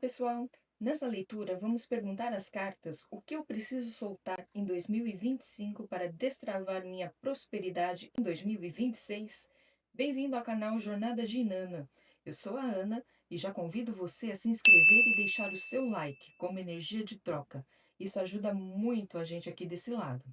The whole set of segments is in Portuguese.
pessoal! Nessa leitura, vamos perguntar às cartas o que eu preciso soltar em 2025 para destravar minha prosperidade em 2026. Bem-vindo ao canal Jornada de Inanna. Eu sou a Ana e já convido você a se inscrever e deixar o seu like como energia de troca. Isso ajuda muito a gente aqui desse lado.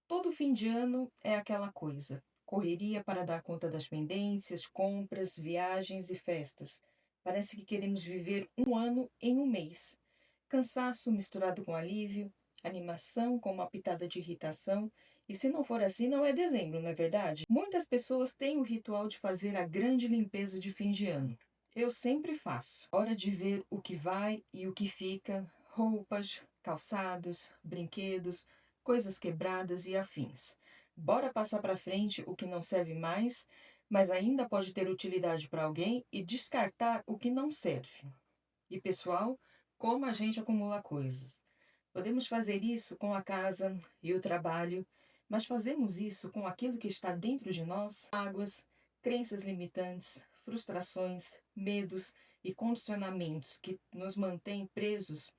Todo fim de ano é aquela coisa: correria para dar conta das pendências, compras, viagens e festas. Parece que queremos viver um ano em um mês. Cansaço misturado com alívio, animação com uma pitada de irritação. E se não for assim, não é dezembro, não é verdade? Muitas pessoas têm o ritual de fazer a grande limpeza de fim de ano. Eu sempre faço. Hora de ver o que vai e o que fica, roupas, calçados, brinquedos, coisas quebradas e afins. Bora passar para frente o que não serve mais, mas ainda pode ter utilidade para alguém, e descartar o que não serve. E pessoal, como a gente acumula coisas. Podemos fazer isso com a casa e o trabalho, mas fazemos isso com aquilo que está dentro de nós: mágoas, crenças limitantes, frustrações, medos e condicionamentos que nos mantêm presos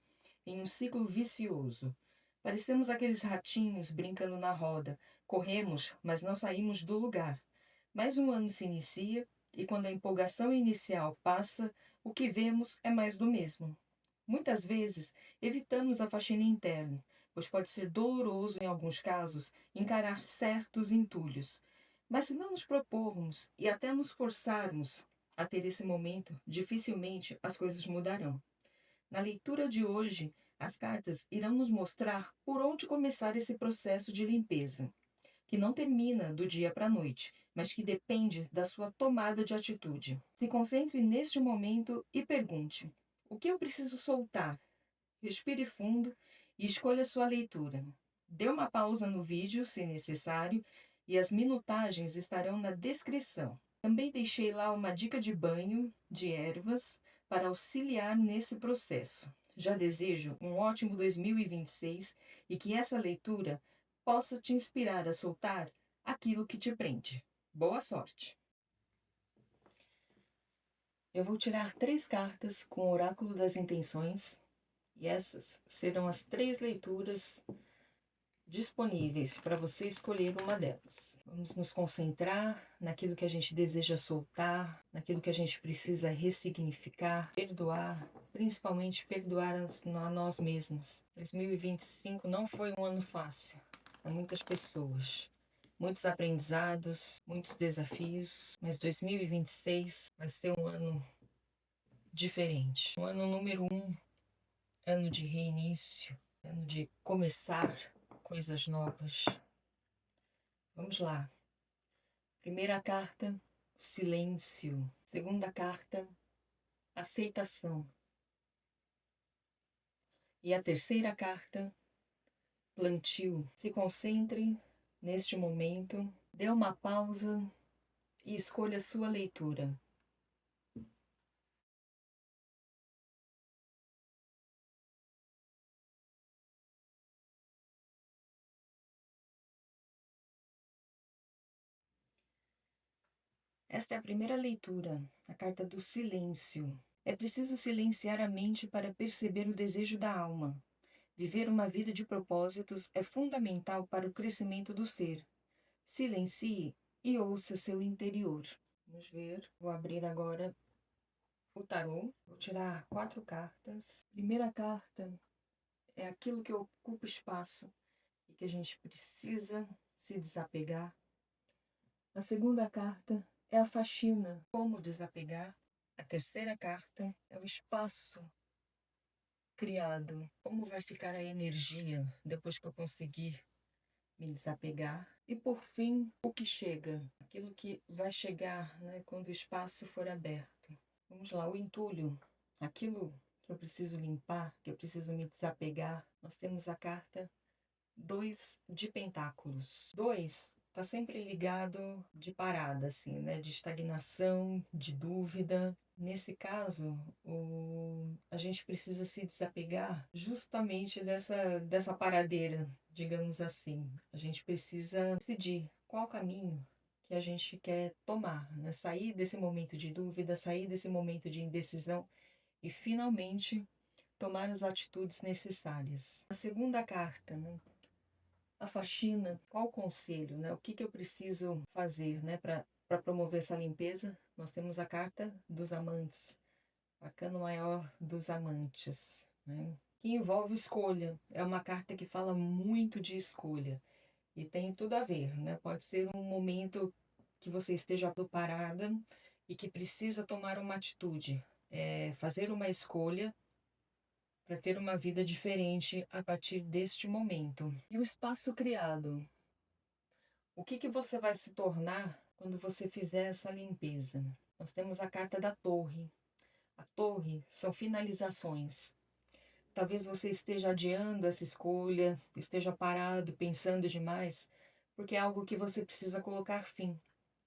em um ciclo vicioso. Parecemos aqueles ratinhos brincando na roda. Corremos, mas não saímos do lugar. Mais um ano se inicia e, quando a empolgação inicial passa, o que vemos é mais do mesmo. Muitas vezes evitamos a faxina interna, pois pode ser doloroso em alguns casos encarar certos entulhos. Mas se não nos propormos e até nos forçarmos a ter esse momento, dificilmente as coisas mudarão. Na leitura de hoje, as cartas irão nos mostrar por onde começar esse processo de limpeza, que não termina do dia para a noite, mas que depende da sua tomada de atitude. Se concentre neste momento e pergunte: o que eu preciso soltar? Respire fundo e escolha sua leitura. Dê uma pausa no vídeo, se necessário, e as minutagens estarão na descrição. Também deixei lá uma dica de banho de ervas para auxiliar nesse processo. Já desejo um ótimo 2026 e que essa leitura possa te inspirar a soltar aquilo que te prende. Boa sorte! Eu vou tirar 3 cartas com o Oráculo das Intenções, e essas serão as 3 leituras disponíveis para você escolher uma delas. Vamos nos concentrar naquilo que a gente deseja soltar, naquilo que a gente precisa ressignificar, perdoar, principalmente perdoar a nós mesmos. 2025 não foi um ano fácil para muitas pessoas. Muitos aprendizados, muitos desafios, mas 2026 vai ser um ano diferente. Um ano número 1, ano de reinício, ano de começar coisas novas. Vamos lá. Primeira carta, silêncio. Segunda carta, aceitação. E a terceira carta, plantio. Se concentre neste momento, dê uma pausa e escolha a sua leitura. Esta é a primeira leitura, a carta do silêncio. É preciso silenciar a mente para perceber o desejo da alma. Viver uma vida de propósitos é fundamental para o crescimento do ser. Silencie e ouça seu interior. Vamos ver. Vou abrir agora o tarô. Vou tirar 4 cartas. Primeira carta é aquilo que ocupa espaço e que a gente precisa se desapegar. A segunda carta é a faxina, como desapegar. A terceira carta é o espaço criado, como vai ficar a energia depois que eu conseguir me desapegar. E por fim, o que chega, aquilo que vai chegar, né, quando o espaço for aberto. Vamos lá, o entulho, aquilo que eu preciso limpar, que eu preciso me desapegar. Nós temos a carta 2 de pentáculos. 2 está sempre ligado de parada, assim, né? De estagnação, de dúvida. Nesse caso, a gente precisa se desapegar justamente dessa paradeira, digamos assim. A gente precisa decidir qual caminho que a gente quer tomar, né? Sair desse momento de dúvida, sair desse momento de indecisão e finalmente tomar as atitudes necessárias. A segunda carta, né? A faxina, qual o conselho, né? O que eu preciso fazer, né, para promover essa limpeza? Nós temos a carta dos amantes, arcano maior dos amantes, né? Que envolve escolha. É uma carta que fala muito de escolha e tem tudo a ver, né? Pode ser um momento que você esteja parada e que precisa tomar uma atitude, fazer uma escolha para ter uma vida diferente a partir deste momento. E o espaço criado. O que você vai se tornar quando você fizer essa limpeza? Nós temos a carta da torre. A torre são finalizações. Talvez você esteja adiando essa escolha, esteja parado, pensando demais, porque é algo que você precisa colocar fim,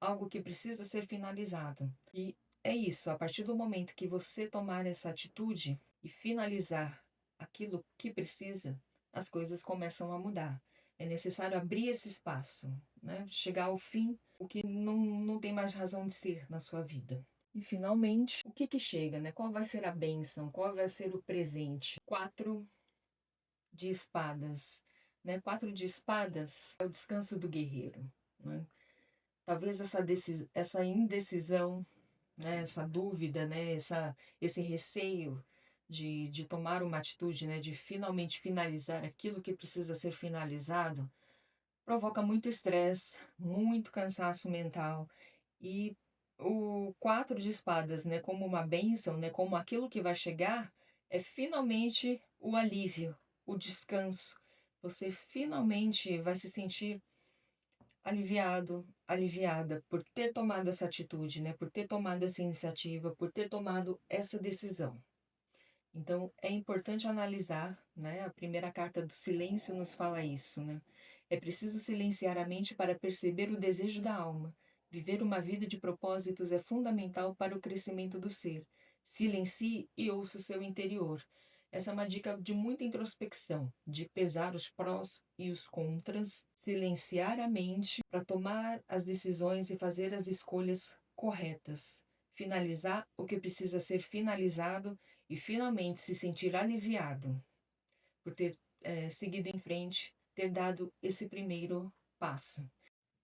algo que precisa ser finalizado. E é isso, a partir do momento que você tomar essa atitude e finalizar aquilo que precisa, as coisas começam a mudar. É necessário abrir esse espaço, né? Chegar ao fim, o que não tem mais razão de ser na sua vida. E finalmente, o que chega, né? Qual vai ser a bênção? Qual vai ser o presente? 4 de espadas, né? 4 de espadas é o descanso do guerreiro, né? Talvez essa indecisão, né? Essa dúvida, né? Esse receio de tomar uma atitude, né? De finalmente finalizar aquilo que precisa ser finalizado, provoca muito estresse, muito cansaço mental. E o 4 de espadas, né, como uma bênção, né, como aquilo que vai chegar, é finalmente o alívio, o descanso. Você finalmente vai se sentir aliviado, aliviada por ter tomado essa atitude, né, por ter tomado essa iniciativa, por ter tomado essa decisão. Então, é importante analisar, né? A primeira carta do silêncio nos fala isso, né? É preciso silenciar a mente para perceber o desejo da alma. Viver uma vida de propósitos é fundamental para o crescimento do ser. Silencie e ouça o seu interior. Essa é uma dica de muita introspecção, de pesar os prós e os contras, silenciar a mente para tomar as decisões e fazer as escolhas corretas. Finalizar o que precisa ser finalizado e finalmente se sentir aliviado por ter seguido em frente, ter dado esse primeiro passo.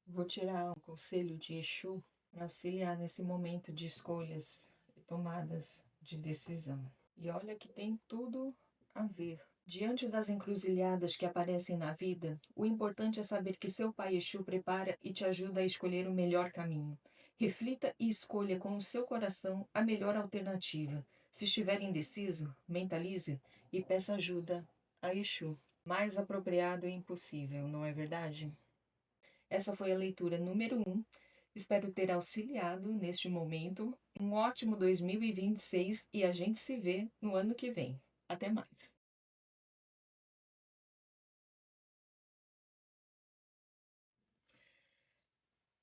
Vou tirar um conselho de Exu para auxiliar nesse momento de escolhas e tomadas de decisão. E olha que tem tudo a ver. Diante das encruzilhadas que aparecem na vida, o importante é saber que seu pai Exu prepara e te ajuda a escolher o melhor caminho. Reflita e escolha com o seu coração a melhor alternativa. Se estiver indeciso, mentalize e peça ajuda a Exu. Mais apropriado e impossível, não é verdade? Essa foi a leitura número 1. Espero ter auxiliado neste momento. Um ótimo 2026 e a gente se vê no ano que vem. Até mais.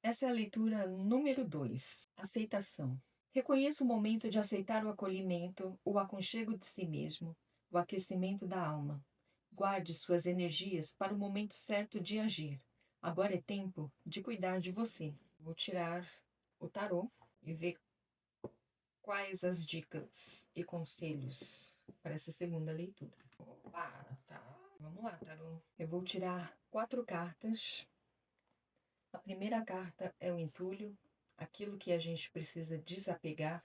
Essa é a leitura número 2. Aceitação. Reconheça o momento de aceitar o acolhimento, o aconchego de si mesmo, o aquecimento da alma. Guarde suas energias para o momento certo de agir. Agora é tempo de cuidar de você. Vou tirar o tarô e ver quais as dicas e conselhos para essa segunda leitura. Opa, tá. Vamos lá, tarô. Eu vou tirar 4 cartas. A primeira carta é o entulho, aquilo que a gente precisa desapegar.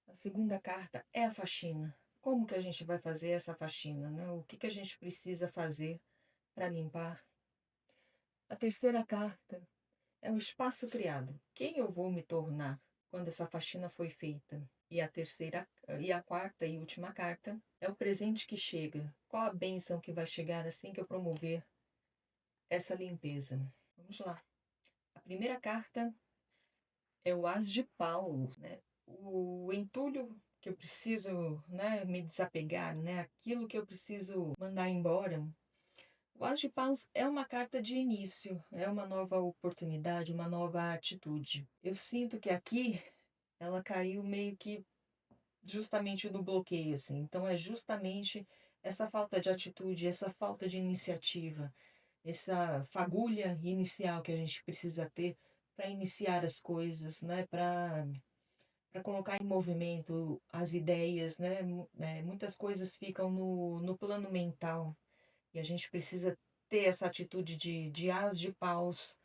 A segunda carta é a faxina. Como que a gente vai fazer essa faxina, né? O que a gente precisa fazer para limpar? A terceira carta é o espaço criado. Quem eu vou me tornar quando essa faxina foi feita? E a quarta e última carta é o presente que chega. Qual a bênção que vai chegar assim que eu promover essa limpeza? Vamos lá. A primeira carta é o As de Paus, né? O entulho que eu preciso, né, me desapegar, né? Aquilo que eu preciso mandar embora. O As de Paus é uma carta de início, é uma nova oportunidade, uma nova atitude. Eu sinto que aqui ela caiu meio que justamente no bloqueio, assim. Então é justamente essa falta de atitude, essa falta de iniciativa, essa fagulha inicial que a gente precisa ter para iniciar as coisas, né? para colocar em movimento as ideias, né? Muitas coisas ficam no plano mental e a gente precisa ter essa atitude de as de paus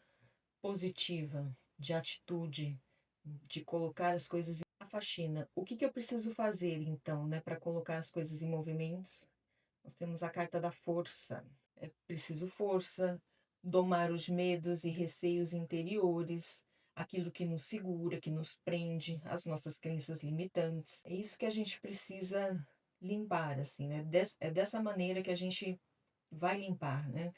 positiva, de atitude, de colocar as coisas a faxina. O que que eu preciso fazer então, né, para colocar as coisas em movimentos? Nós temos a carta da força. É preciso força, domar os medos e receios interiores, aquilo que nos segura, que nos prende, as nossas crenças limitantes. É isso que a gente precisa limpar, assim, né? É dessa maneira que a gente vai limpar, né?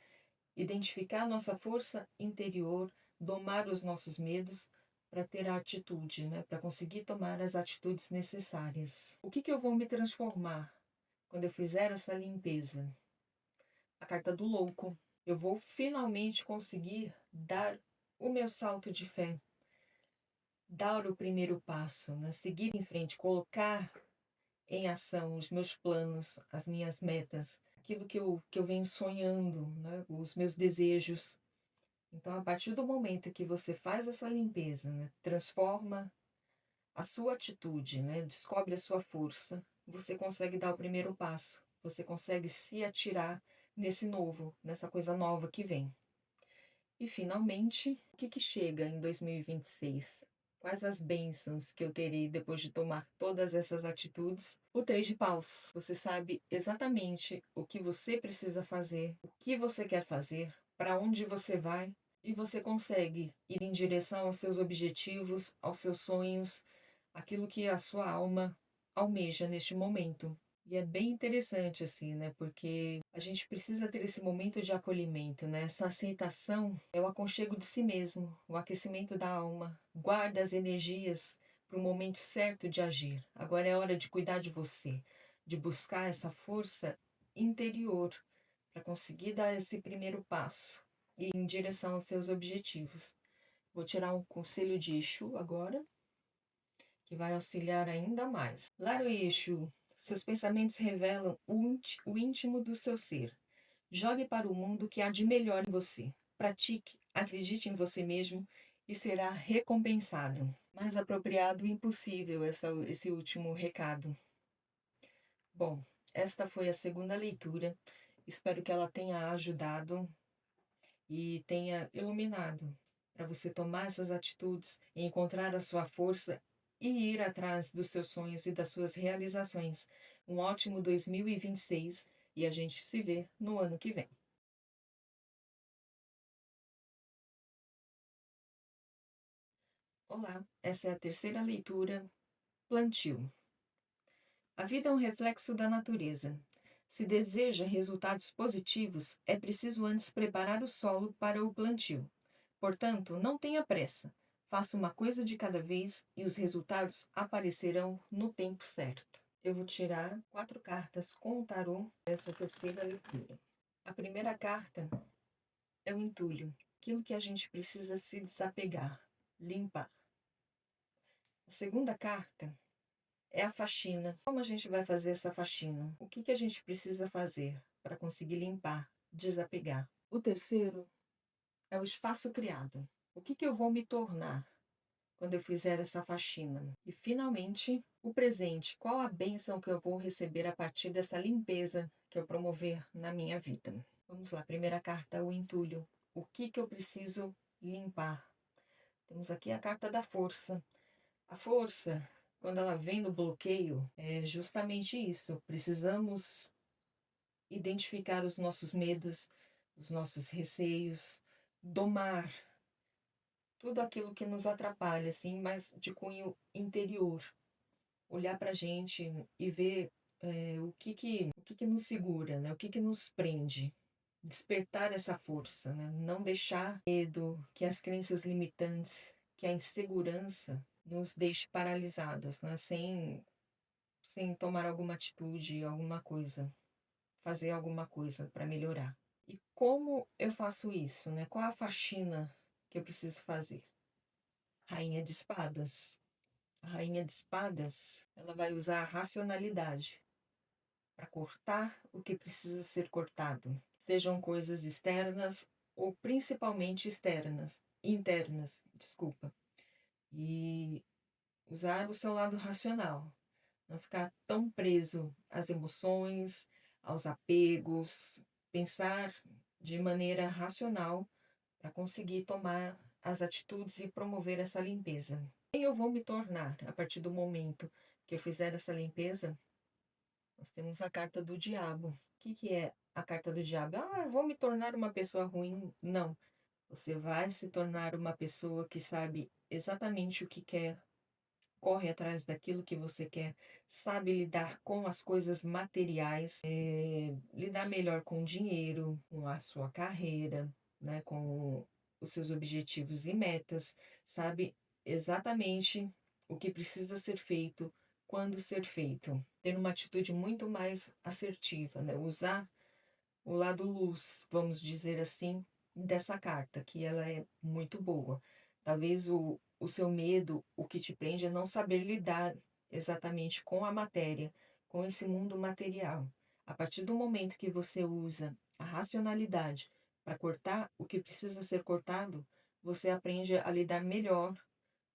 Identificar a nossa força interior, domar os nossos medos para ter a atitude, né? Para conseguir tomar as atitudes necessárias. O que que eu vou me transformar quando eu fizer essa limpeza? A carta do louco. Eu vou finalmente conseguir dar o meu salto de fé, dar o primeiro passo, né? Seguir em frente, colocar em ação os meus planos, as minhas metas, aquilo que eu venho sonhando, né? Os meus desejos. Então, a partir do momento que você faz essa limpeza, né? Transforma a sua atitude, né? Descobre a sua força, você consegue dar o primeiro passo, você consegue se atirar nesse novo, nessa coisa nova que vem. E finalmente, o que que chega em 2026? Quais as bênçãos que eu terei depois de tomar todas essas atitudes? O Três de Paus. Você sabe exatamente o que você precisa fazer, o que você quer fazer, para onde você vai, e você consegue ir em direção aos seus objetivos, aos seus sonhos, aquilo que a sua alma almeja neste momento. E é bem interessante, assim, né? Porque a gente precisa ter esse momento de acolhimento, né? Essa aceitação é o aconchego de si mesmo, o aquecimento da alma. Guarda as energias para o momento certo de agir. Agora é hora de cuidar de você, de buscar essa força interior para conseguir dar esse primeiro passo e ir em direção aos seus objetivos. Vou tirar um conselho de Exu agora, que vai auxiliar ainda mais. Lara Exu, seus pensamentos revelam o íntimo do seu ser. Jogue para o mundo o que há de melhor em você. Pratique, acredite em você mesmo e será recompensado. Mais apropriado e impossível esse último recado. Bom, esta foi a segunda leitura. Espero que ela tenha ajudado e tenha iluminado para você tomar essas atitudes, encontrar a sua força e ir atrás dos seus sonhos e das suas realizações. Um ótimo 2026 e a gente se vê no ano que vem. Olá, essa é a terceira leitura, Plantio. A vida é um reflexo da natureza. Se deseja resultados positivos, é preciso antes preparar o solo para o plantio. Portanto, não tenha pressa. Faça uma coisa de cada vez e os resultados aparecerão no tempo certo. Eu vou tirar 4 cartas com o tarô dessa terceira leitura. A primeira carta é o entulho, aquilo que a gente precisa se desapegar, limpar. A segunda carta é a faxina. Como a gente vai fazer essa faxina? O que que a gente precisa fazer para conseguir limpar, desapegar? O terceiro é o espaço criado. O que que eu vou me tornar quando eu fizer essa faxina? E finalmente, o presente. Qual a bênção que eu vou receber a partir dessa limpeza que eu promover na minha vida? Vamos lá, primeira carta, o entulho. O que que eu preciso limpar? Temos aqui a carta da força. A força, quando ela vem no bloqueio, é justamente isso. Precisamos identificar os nossos medos, os nossos receios, domar tudo aquilo que nos atrapalha, assim, mas de cunho interior. Olhar para a gente e ver o que que nos segura, né? O que que nos prende. Despertar essa força, né? Não deixar medo, que as crenças limitantes, que a insegurança nos deixe paralisados, né? Sem tomar alguma atitude, alguma coisa, fazer alguma coisa para melhorar. E como eu faço isso, né? Qual a faxina que eu preciso fazer? Rainha de espadas. A rainha de espadas, ela vai usar a racionalidade para cortar o que precisa ser cortado, sejam coisas externas ou principalmente internas, desculpa. E Usar o seu lado racional, não ficar tão preso às emoções, aos apegos, pensar de maneira racional para conseguir tomar as atitudes e promover essa limpeza. Quem eu vou me tornar a partir do momento que eu fizer essa limpeza? Nós temos a carta do diabo. O que é a carta do diabo? Ah, eu vou me tornar uma pessoa ruim. Não. Você vai se tornar uma pessoa que sabe exatamente o que quer, corre atrás daquilo que você quer, sabe lidar com as coisas materiais, lidar melhor com o dinheiro, com a sua carreira, né, com os seus objetivos e metas, sabe exatamente o que precisa ser feito, quando ser feito. Ter uma atitude muito mais assertiva, né? Usar o lado luz, vamos dizer assim, dessa carta, que ela é muito boa. Talvez o seu medo, o que te prende é não saber lidar exatamente com a matéria, com esse mundo material. A partir do momento que você usa a racionalidade para cortar o que precisa ser cortado, você aprende a lidar melhor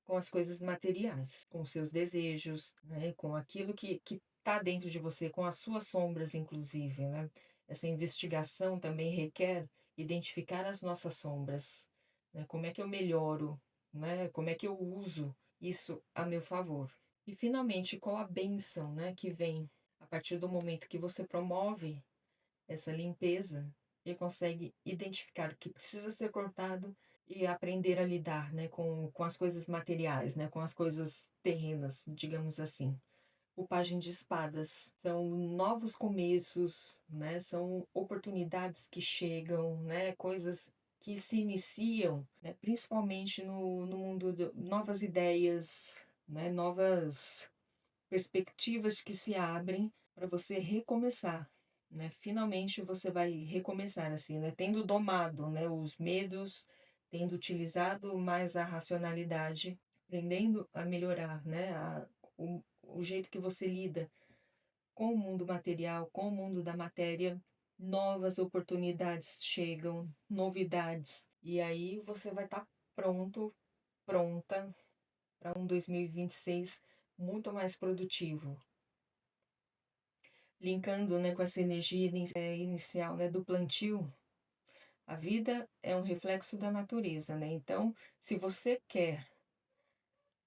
com as coisas materiais, com os seus desejos, né, com aquilo que está dentro de você, com as suas sombras, inclusive, né? Essa investigação também requer identificar as nossas sombras, né? Como é que eu melhoro, né? Como é que eu uso isso a meu favor? E finalmente, qual a bênção, né, que vem a partir do momento que você promove essa limpeza e consegue identificar o que precisa ser cortado e aprender a lidar, né, com as coisas materiais, né, com as coisas terrenas, digamos assim. O Pajem de Espadas são novos começos, né, são oportunidades que chegam, né, coisas que se iniciam, né, principalmente no mundo de novas ideias, né, novas perspectivas que se abrem para você recomeçar, né? Finalmente você vai recomeçar assim, né? Tendo domado, né, os medos, tendo utilizado mais a racionalidade, aprendendo a melhorar, né, o jeito que você lida com o mundo material, com o mundo da matéria. Novas oportunidades chegam, novidades, e aí você vai estar pronto, pronta para um 2026 muito mais produtivo, linkando, né, com essa energia inicial, né, do plantio. A vida é um reflexo da natureza, né? Então, se você quer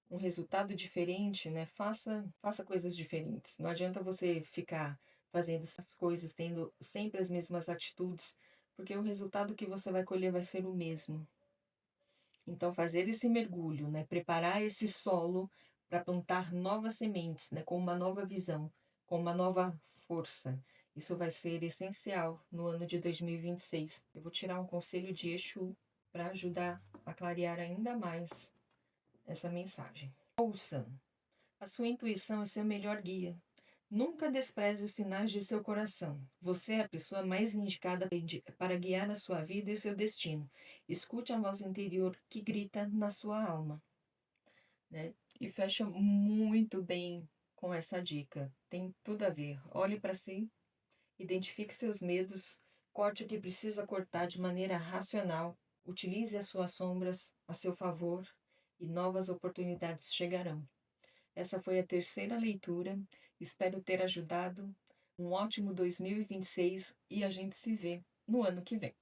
um resultado diferente, né, faça coisas diferentes. Não adianta você ficar fazendo essas coisas, tendo sempre as mesmas atitudes, porque o resultado que você vai colher vai ser o mesmo. Então, fazer esse mergulho, né, preparar esse solo para plantar novas sementes, né, com uma nova visão, com uma nova força. Isso vai ser essencial no ano de 2026. Eu vou tirar um conselho de Exu para ajudar a clarear ainda mais essa mensagem. Ouça, a sua intuição é seu melhor guia. Nunca despreze os sinais de seu coração. Você é a pessoa mais indicada para guiar a sua vida e seu destino. Escute a voz interior que grita na sua alma, né? E fecha muito bem com essa dica. Tem tudo a ver. Olhe para si, identifique seus medos, corte o que precisa cortar de maneira racional, utilize as suas sombras a seu favor e novas oportunidades chegarão. Essa foi a terceira leitura. Espero ter ajudado. Um ótimo 2026 e a gente se vê no ano que vem.